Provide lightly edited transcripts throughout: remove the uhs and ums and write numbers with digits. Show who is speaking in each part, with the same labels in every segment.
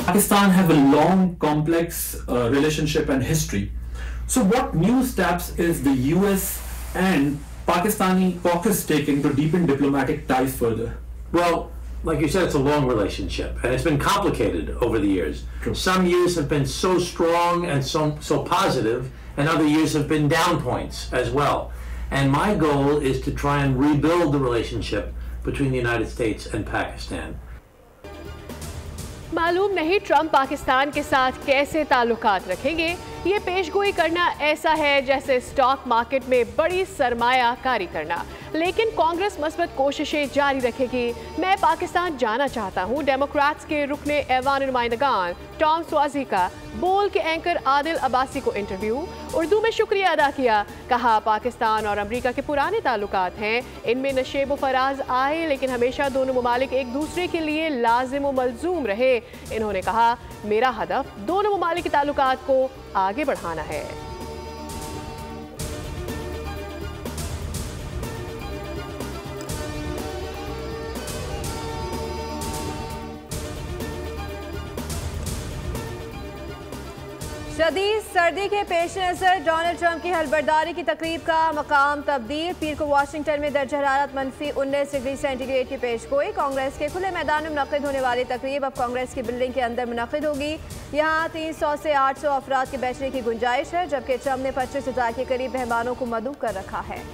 Speaker 1: Pakistan have a long, complex relationship and history. So what new steps is the US and Pakistani caucus taking to deepen diplomatic ties further?
Speaker 2: Well, like you said, it's a long relationship, and it's been complicated over the years.
Speaker 1: True.
Speaker 2: Some years have been so strong and so positive, and other years have been down points as well. And my goal is to try and rebuild the relationship between the United States and Pakistan.
Speaker 3: मालूम नहीं Trump Pakistan के साथ कैसे ताल्लुकात रखेंगे। ये पेशगोई करना ऐसा है जैसे स्टॉक मार्केट में बड़ी सरमायाकारी करना, लेकिन कांग्रेस मस्बत कोशिशें जारी रखेगी। मैं पाकिस्तान जाना चाहता हूँ। डेमोक्रेट्स के रुकने ऐवान नुमाइंदगान टॉम स्वाजी का बोल के एंकर आदिल अब्बासी को इंटरव्यू। उर्दू में शुक्रिया अदा किया। कहा पाकिस्तान और अमेरिका के पुराने ताल्लुकात हैं, इनमें नशेब व फराज आए, लेकिन हमेशा दोनों ममालिक एक दूसरे के लिए लाजिम व मलजूम रहे। इन्होंने कहा मेरा हदफ दोनों ममालिक के ताल्लुकात को आगे बढ़ाना है।
Speaker 4: शदीद सर्दी के पेश नज़र डोनाल्ड ट्रंप की हलबरदारी की तकरीब का मकाम तब्दील। पीर को वाशिंगटन में दर्ज हरारत -19 डिग्री सेंटीग्रेड की पेशगोई। कांग्रेस के खुले मैदान में मुनक़िद होने वाली तकरीब अब कांग्रेस की बिल्डिंग के अंदर मुनक़िद होगी। यहाँ 300 से 800 अफराद के बैठने की गुंजाइश है, जबकि ट्रंप ने 25,000 के करीब मेहमानों को मदऊ कर रखा है।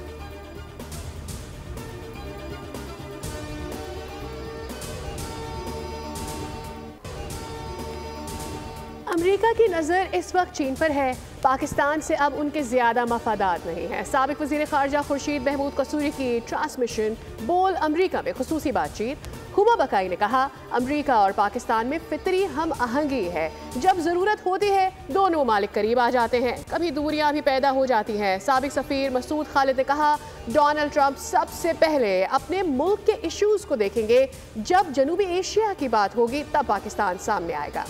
Speaker 3: अमेरिका की नज़र इस वक्त चीन पर है। पाकिस्तान से अब उनके ज़्यादा मफादात नहीं हैं। साबिक वज़ीर ख़ारजा खुर्शीद महमूद कसूरी की ट्रांसमिशन बोल अमेरिका में खुसूसी बातचीत। हुमा बकाई ने कहा अमेरिका और पाकिस्तान में फितरी हम आहंगी है, जब ज़रूरत होती है दोनों ममालिक करीब आ जाते हैं, कभी दूरियां भी पैदा हो जाती हैं। साबिक सफ़ीर मसूद खालिद ने कहा डोनाल्ड ट्रंप सबसे पहले अपने मुल्क के इश्यूज़ को देखेंगे, जब जनूबी एशिया की बात होगी तब पाकिस्तान सामने आएगा।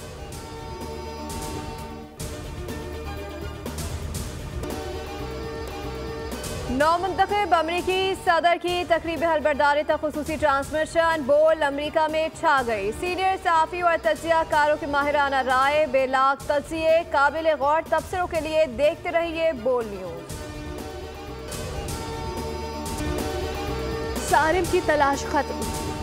Speaker 4: नौमुंतखब अमरीकी सदर की तकरीब हलबरदारी तक खुसूसी ट्रांसमिशन बोल अमरीका में छा गई। सीनियर सहाफ़ी और तजिया कारों की माहिराना राय, बेलाग तजिए, काबिल गौर तबसरों के लिए देखते रहिए बोल न्यूज़।
Speaker 3: सारिम की तलाश खत्म,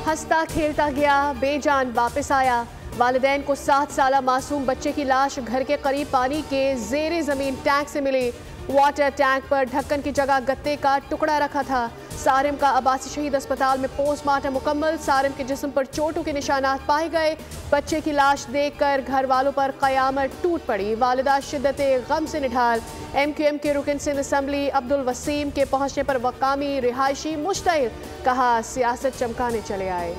Speaker 3: हंसता खेलता गया, बेजान वापस आया। वालिदैन को 7 साला मासूम बच्चे की लाश घर के करीब पानी के ज़ेरे ज़मीन टैंक से मिली। वाटर टैंक पर ढक्कन की जगह गत्ते का टुकड़ा रखा था। सारिम का अब्बासी शहीद अस्पताल में पोस्टमार्टम मुकम्मल। सारिम के जिस्म पर चोटों के निशानात पाए गए। बच्चे की लाश देखकर घर वालों पर क़यामत टूट पड़ी। वालिदा शिद्दत गम से निढाल। MQM के रुकन सिंध असम्बली अब्दुल वसीम के पहुंचने पर वकामी रिहायशी मुश्तइल, कहा सियासत चमकाने चले आए।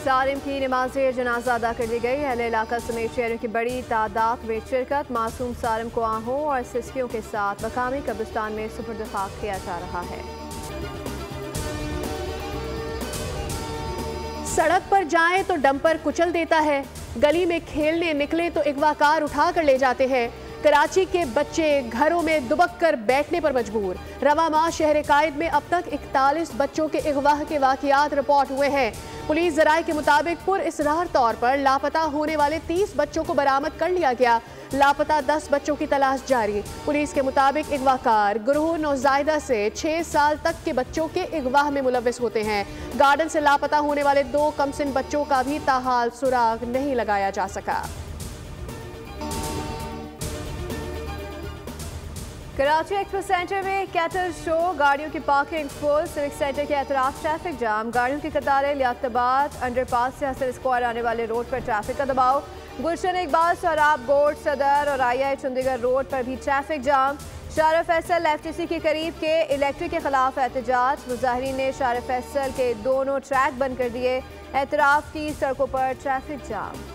Speaker 4: सारिम की नमाज जनाजा अदा कर दी गई। अहले इलाका समेत शहरों की बड़ी तादाद में शिरकत। मासूम सारिम को आहों और सिसकियों के साथ मकामी कब्रिस्तान में सुपुर्द खाक किया जा रहा है।
Speaker 3: सड़क पर जाएं तो डंपर कुचल देता है, गली में खेलने निकले तो अगवाकार उठा कर ले जाते हैं। कराची के बच्चे घरों में दुबक कर बैठने पर मजबूर। रवा माह शहर कायद में अब तक 41 बच्चों के अगवा के वाक़यात रिपोर्ट हुए हैं। पुलिस ज़राए के मुताबिक पुरइसरार तौर पर लापता होने वाले 30 बच्चों को बरामद कर लिया गया। लापता 10 बच्चों की तलाश जारी। पुलिस के मुताबिक अगवाकार गिरोह नौज़ायदा से 6 साल तक के बच्चों के अगवा में मुलव्वस होते हैं। गार्डन से लापता होने वाले 2 कमसिन बच्चों का भी ताहाल सुराग नहीं लगाया जा सका।
Speaker 4: कराची एक्सपो सेंटर में कैटल शो, गाड़ियों की पार्किंग फुल। सिविक सेंटर के अतराफ ट्रैफिक जाम, गाड़ियों की कतारें। लियाकताबाद अंडरपास से हसन स्क्वायर आने वाले रोड पर ट्रैफिक का दबाव। गुलशन इकबाल, सोहराब, गोट, सदर और आई चंडीगढ़ रोड पर भी ट्रैफिक जाम। शारा फैसल FTC के करीब के इलेक्ट्रिक के खिलाफ एहतजाज। मुजाहिरीन ने शारा फैसल के दोनों ट्रैक बंद कर दिए। एतराफ की सड़कों पर ट्रैफिक जाम।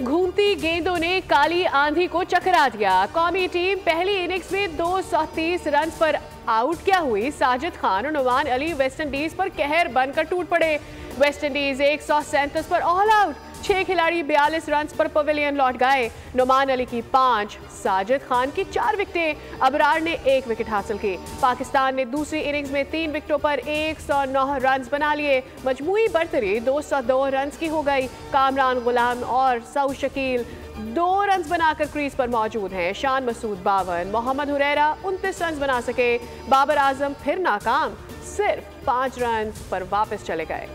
Speaker 3: घूमती गेंदों ने काली आंधी को चकरा दिया। कौमी टीम पहली इनिंग्स में 230 रन पर आउट क्या हुई। साजिद खान और नुमान अली वेस्ट इंडीज पर कहर बनकर टूट पड़े। वेस्ट इंडीज 137 पर ऑल आउट। 6 खिलाड़ी 42 रन पर पवेलियन लौट गए। नुमान अली की 5, साजिद खान की 4 विकेटें, अबरार ने 1 विकेट हासिल की। पाकिस्तान ने दूसरी इनिंग्स में 3 विकेटों पर 109 रन बना लिए। मजमूई बरतरी 202 रन की हो गई। कामरान गुलाम और सऊद शकील 2 रन बनाकर क्रीज पर मौजूद हैं। शान मसूद 52, मोहम्मद हुरैरा 29 रन बना सके। बाबर आजम फिर नाकाम, सिर्फ 5 रन पर वापस चले गए।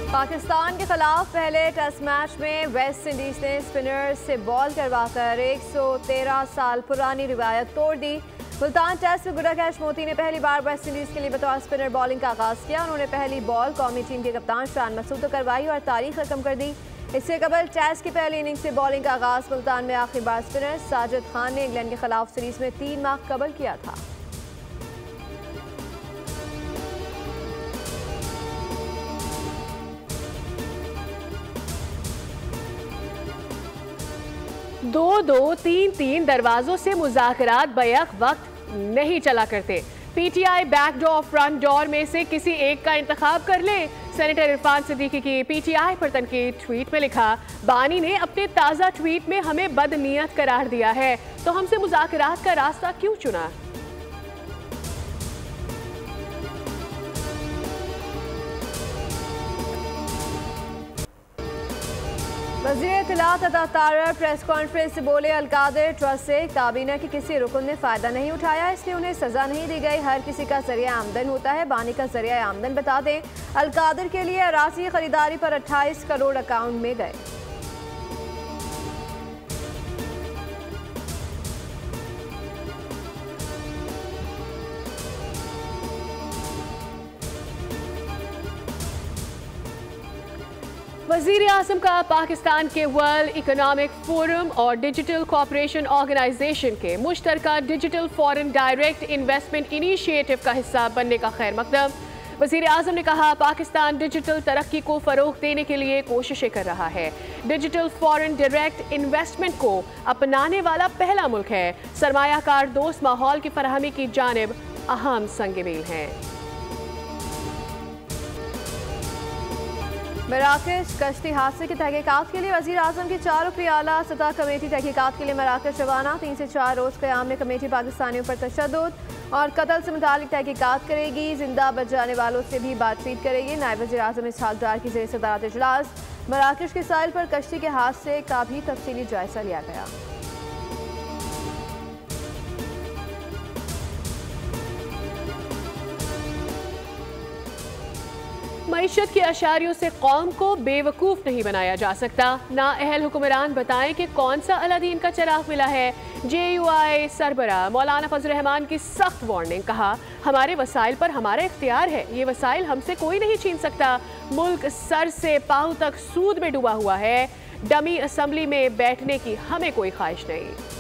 Speaker 4: पाकिस्तान के खिलाफ पहले टेस्ट मैच में वेस्ट इंडीज ने स्पिनर्स से बॉल करवाकर 113 साल पुरानी रिवायत तोड़ दी। मुल्तान टेस्ट में गुडाकैश मोती ने पहली बार वेस्ट इंडीज के लिए बतौर स्पिनर बॉलिंग का आगाज किया। उन्होंने पहली बॉल कौमी टीम के कप्तान शान मसूद को करवाई और तारीख रकम कर दी। इससे कबल टेस्ट की पहली इनिंग्स से बॉलिंग का आगाज मुल्तान में आखिरी बार स्पिनर साजिद खान ने इंग्लैंड के खिलाफ सीरीज में 3 माह कबल किया था।
Speaker 3: दो 3-3 दरवाजों से मुज़ाकरात बैक वक्त नहीं चला करते। PTI back door front door में से किसी एक का इंतखाब कर ले। सेनेटर इरफान सिद्दीकी की पीटीआई पर तनकीद। ट्वीट में लिखा, बानी ने अपने ताज़ा ट्वीट में हमें बदनीयत करार दिया है, तो हमसे मुज़ाकरात का रास्ता क्यों चुना?
Speaker 4: वज़ीर इत्तलात अता तारर प्रेस कॉन्फ्रेंस से बोले, अलकादर ट्रस्ट से काबीना के किसी रुकन ने फ़ायदा नहीं उठाया, इसलिए उन्हें सज़ा नहीं दी गई। हर किसी का ज़रिया आमदन होता है, बानी का ज़रिया आमदन बता दें। अलकादर के लिए अरासी खरीदारी पर 28 करोड़ अकाउंट में गए।
Speaker 3: वज़ीर आज़म का पाकिस्तान के वर्ल्ड इकोनॉमिक फोरम और डिजिटल कॉपरेशन ऑर्गेनाइजेशन के मुश्तरका digital foreign direct investment initiative का हिस्सा बनने का खैर मकदम। वज़ीर आज़म ने कहा, पाकिस्तान डिजिटल तरक्की को फ़रोग़ देने के लिए कोशिशें कर रहा है। डिजिटल फॉरेन डायरेक्ट इन्वेस्टमेंट को अपनाने वाला पहला मुल्क है। सरमायाकार दोस्त माहौल की फराहमी की जानिब अहम संग मील हैं।
Speaker 4: मराकश कश्ती हादसे की तहकीकात के लिए वज़ीर आज़म की 4 रुकनी आला सतह कमेटी तहकीकात के लिए मराकश रवाना। 3 से 4 रोज़ क़याम में कमेटी पाकिस्तानियों पर तशद्दुद और कत्ल से मुतालिक तहकीकात करेगी। जिंदा बच जाने वालों से भी बातचीत करेगी। नायब वज़ीर आज़म इसहाक़ डार की ज़रिए सदारत इजलास। मराकश के साहिल पर कश्ती के हादसे का भी तफसीली जायज़ा लिया गया।
Speaker 3: मईशत की अशारियों से कौम को बेवकूफ़ नहीं बनाया जा सकता। ना अहल हुक्मरान बताएं कि कौन सा अलादीन का चिराग मिला है। JUI सरबराह मौलाना फजल रहमान की सख्त वार्निंग। कहा, हमारे वसाइल पर हमारा इख्तियार है, ये वसाइल हमसे कोई नहीं छीन सकता। मुल्क सर से पाँव तक सूद में डूबा हुआ है। डमी असम्बली में बैठने की हमें कोई ख्वाहिश नहीं।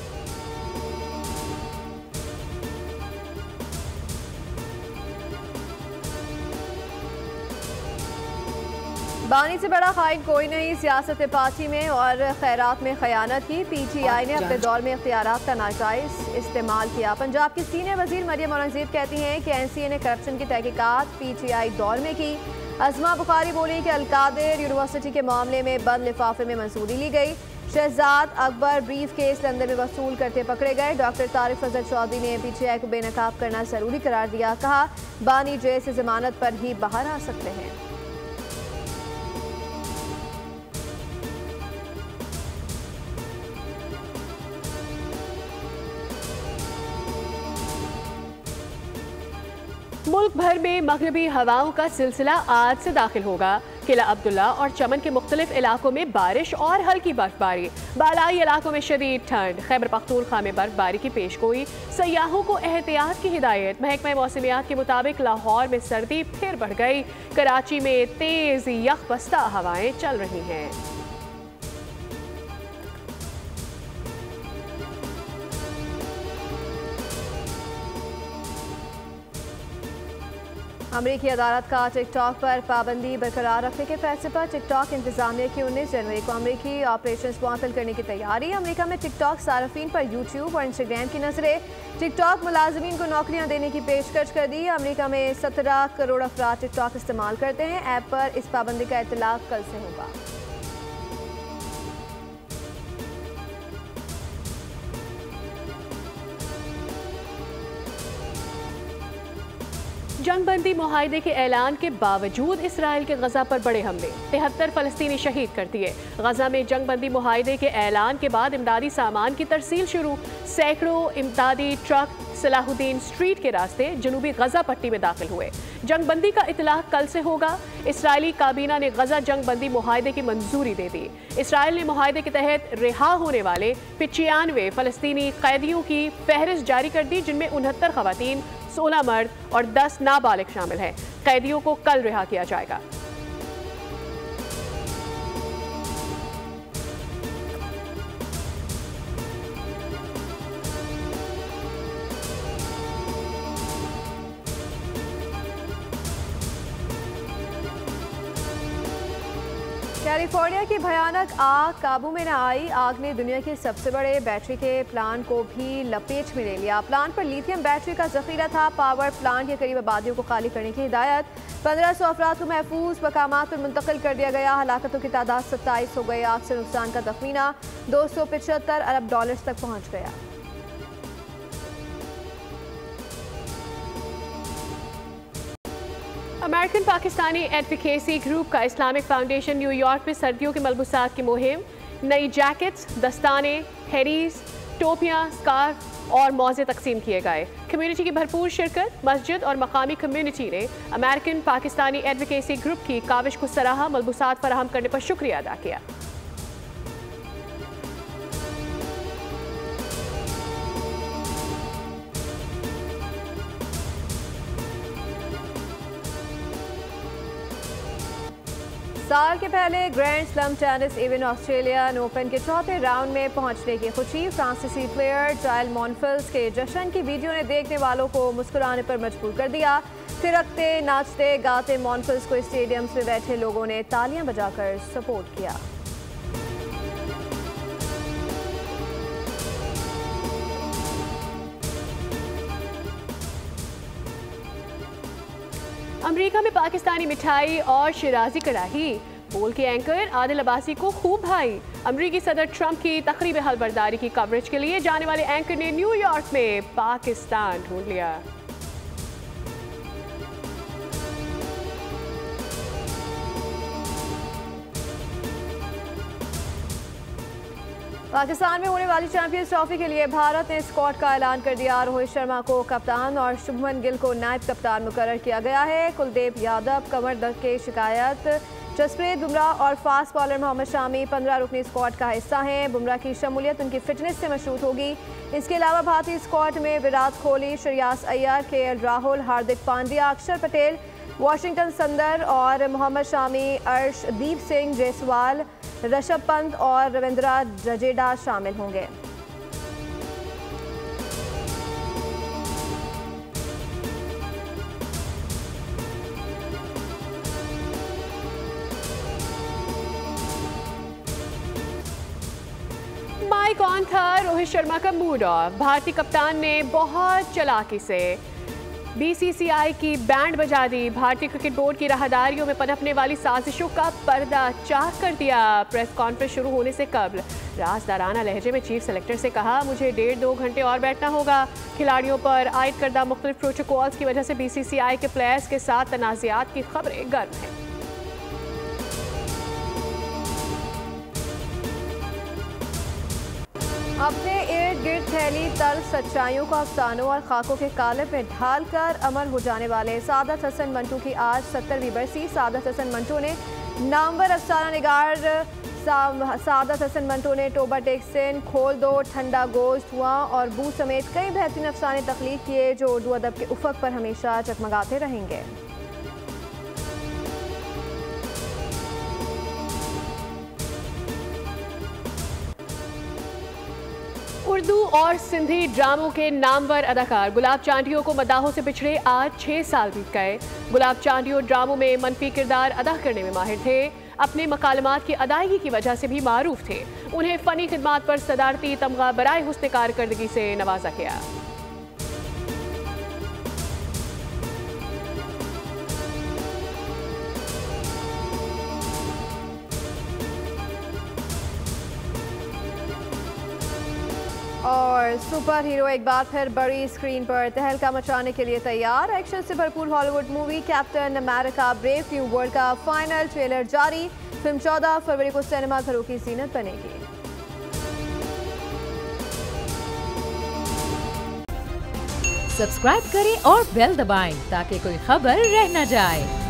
Speaker 4: बानी से बड़ा खाइन कोई नहीं। सियासत पार्टी में और खैरात में खयानत की। PTI ने अपने दौर में इख्तियारात का नाजायज इस्तेमाल किया। पंजाब की सीनियर वजीर मरियम औरंगजेब कहती हैं कि NCA ने करप्शन की तहकीकात PTI दौर में की। अज़मा बुखारी बोली कि अलकादिर यूनिवर्सिटी के मामले में बंद लिफाफे में मंजूरी ली गई। Shahzad Akbar brief case London में वसूल करते पकड़े गए। डॉक्टर तारिक फजल चौधरी ने PTI को बेनकाब करना जरूरी करार दिया। कहा, बानी जेल से जमानत पर ही बाहर आ सकते हैं।
Speaker 3: मुल्क भर में मगरबी हवाओं का सिलसिला आज से दाखिल होगा। किला अब्दुल्ला और चमन के मुख्तलिफ इलाकों में बारिश और हल्की बर्फबारी। बालाई इलाकों में शदीद ठंड। खैबर पख्तूनख्वा में बर्फबारी की पेशगोई। सयाहों को एहतियात की हिदायत। महकमा मौसमियात के मुताबिक लाहौर में सर्दी फिर बढ़ गई। कराची में तेज यखबस्ता हवाएं चल रही हैं।
Speaker 4: अमरीकी अदालत का टिकटॉक पर पाबंदी बरकरार रखने के फैसले पर टिकटॉक इंतजामिया की 19 जनवरी को अमरीकी ऑपरेशन मुअत्तल करने की तैयारी। अमरीका में टिकटॉक सार्फिन पर यूट्यूब और इंस्टाग्राम की नजरें। टिकटॉक मुलाजमीन को नौकरियां देने की पेशकश कर दी। अमरीका में 17 करोड़ अफराद टिकटॉक इस्तेमाल करते हैं। ऐप पर इस पाबंदी का इतलाक कल से होगा।
Speaker 3: जंगबंदी मुआहदे के ऐलान के बावजूद इसराइल के गजा पर बड़े हमले, 73 फलस्तीनी शहीद कर दिए। गजा में जंगबंदी मुआहदे के ऐलान के बाद इमदादी सामान की तरसील शुरू। सैकड़ों इमदादी ट्रक सलाहुद्दीन स्ट्रीट के रास्ते जनूबी गजा पट्टी में दाखिल हुए। जंगबंदी का इतलाक कल से होगा। इसराइली काबीना ने गजा जंगबंदी मुआहदे की मंजूरी दे दी। इसराइल ने मुआहदे के तहत रिहा होने वाले 95 फलस्तीनी कैदियों की फहरिस्त जारी कर दी, जिनमें 69 खवातीन, 16 मर्द और 10 नाबालिग शामिल हैं। कैदियों को कल रिहा किया जाएगा।
Speaker 4: कैलिफोर्निया की भयानक आग काबू में न आई। आग ने दुनिया के सबसे बड़े बैटरी के प्लांट को भी लपेट में ले लिया। प्लांट पर लिथियम बैटरी का जखीरा था। पावर प्लांट के करीब आबादियों को खाली करने की हिदायत। 1500 अफराद को महफूज मकामात पर मुंतकिल कर दिया गया। हलाकतों की तादाद 27 हो गई। आग से नुकसान का तखमीना $275 अरब तक पहुँच गया।
Speaker 3: अमेरिकन पाकिस्तानी एडवोकेसी ग्रुप का इस्लामिक फाउंडेशन न्यूयॉर्क में सर्दियों के मलबूसात की मुहिम, नई जैकेट्स, दस्ताने, हेडीज, टोपियाँ, स्कार्फ और मौजे तकसीम किए गए। कम्युनिटी की भरपूर शिरकत। मस्जिद और मकामी कम्युनिटी ने अमेरिकन पाकिस्तानी एडवोकेसी ग्रुप की काविश को सराहा। मलबूसात फराहम करने पर शुक्रिया अदा किया।
Speaker 4: साल के पहले grand slam tennis event Australian open के चौथे राउंड में पहुंचने की खुशी। फ्रांसीसी प्लेयर जाइल मॉनफिल्स के जश्न की वीडियो ने देखने वालों को मुस्कुराने पर मजबूर कर दिया। थिरकते, नाचते, गाते मॉनफिल्स को स्टेडियम्स में बैठे लोगों ने तालियां बजाकर सपोर्ट किया।
Speaker 3: अमेरिका में पाकिस्तानी मिठाई और शिराजी कड़ाही, बोल के एंकर आदिल अब्बासी को खूब भाई। अमेरिकी सदर ट्रंप की तकरीब हलबरदारी की कवरेज के लिए जाने वाले एंकर ने न्यूयॉर्क में पाकिस्तान ढूंढ लिया।
Speaker 4: पाकिस्तान में होने वाली चैंपियंस ट्रॉफी के लिए भारत ने स्क्वाड का ऐलान कर दिया। रोहित शर्मा को कप्तान और शुभमन गिल को नायब कप्तान मुकर्रर किया गया है। कुलदीप यादव कमर दर्द की शिकायत, जसप्रीत बुमराह और फास्ट बॉलर मोहम्मद शामी 15 रुकनी स्क्वाड का हिस्सा हैं। बुमराह की शमूलियत उनकी फिटनेस से मशरूत होगी। इसके अलावा भारतीय स्क्वाड में विराट कोहली, श्रेयस अय्यर, केएल राहुल, हार्दिक पांड्या, अक्षर पटेल, वाशिंगटन सुंदर और मोहम्मद शामी, अर्शदीप सिंह जायसवाल, ऋषभ पंत और रविंद्र जडेजा शामिल होंगे।
Speaker 3: माइक ऑन था, रोहित शर्मा का मूड ऑफ। भारतीय कप्तान ने बहुत चालाकी से बीसीसीआई की बैंड बजा दी। भारतीय क्रिकेट बोर्ड की राहदारियों में पनपने वाली साजिशों का पर्दा चाक कर दिया। प्रेस कॉन्फ्रेंस शुरू होने से कबल राजदाराना लहजे में चीफ सेलेक्टर से कहा, मुझे 1.5-2 घंटे और बैठना होगा। खिलाड़ियों पर आयद करदा मुख्तलिफ प्रोटोकॉल्स की वजह से बीसीसीआई के प्लेयर्स के साथ तनाज़ात की खबरें गर्म हैं।
Speaker 4: अपने इर्द गिर्द फैली तल्ख सच्चाइयों को अफसानों और खाकों के कालिब में ढालकर अमर हो जाने वाले सादत हसन मंटू की आज 70वीं बरसी। सादत हसन मंटू ने नामवर अफसाना निगार सादत हसन मंटू ने टोबा टेक्सिन, खोल दो, ठंडा गोश्त, धुआं और बू समेत कई बेहतरीन अफसाने तख्लीक किए जो उर्दू अदब के उफक पर हमेशा जगमगाते रहेंगे।
Speaker 3: उर्दू और सिंधी ड्रामों के नामवर अदाकार गुलाब चांडियो को मदाहों से पिछड़े आज 6 साल बीत गए। गुलाब चांडियो ड्रामों में मनफी किरदार अदा करने में माहिर थे। अपने मकालमात की अदायगी की वजह से भी मारूफ थे। उन्हें फ़नी खिदमात पर सदारती तमगा बराए हुस्न कारकर्दगी से नवाजा गया।
Speaker 4: और सुपर हीरो एक बार फिर बड़ी स्क्रीन पर तहलका मचाने के लिए तैयार। एक्शन से भरपूर Hollywood movie captain America brave new world का फाइनल ट्रेलर जारी। फिल्म 14 फरवरी को सिनेमा घरों की जीनत बनेगी।
Speaker 5: सब्सक्राइब करें और बेल दबाएं ताकि कोई खबर रह न जाए।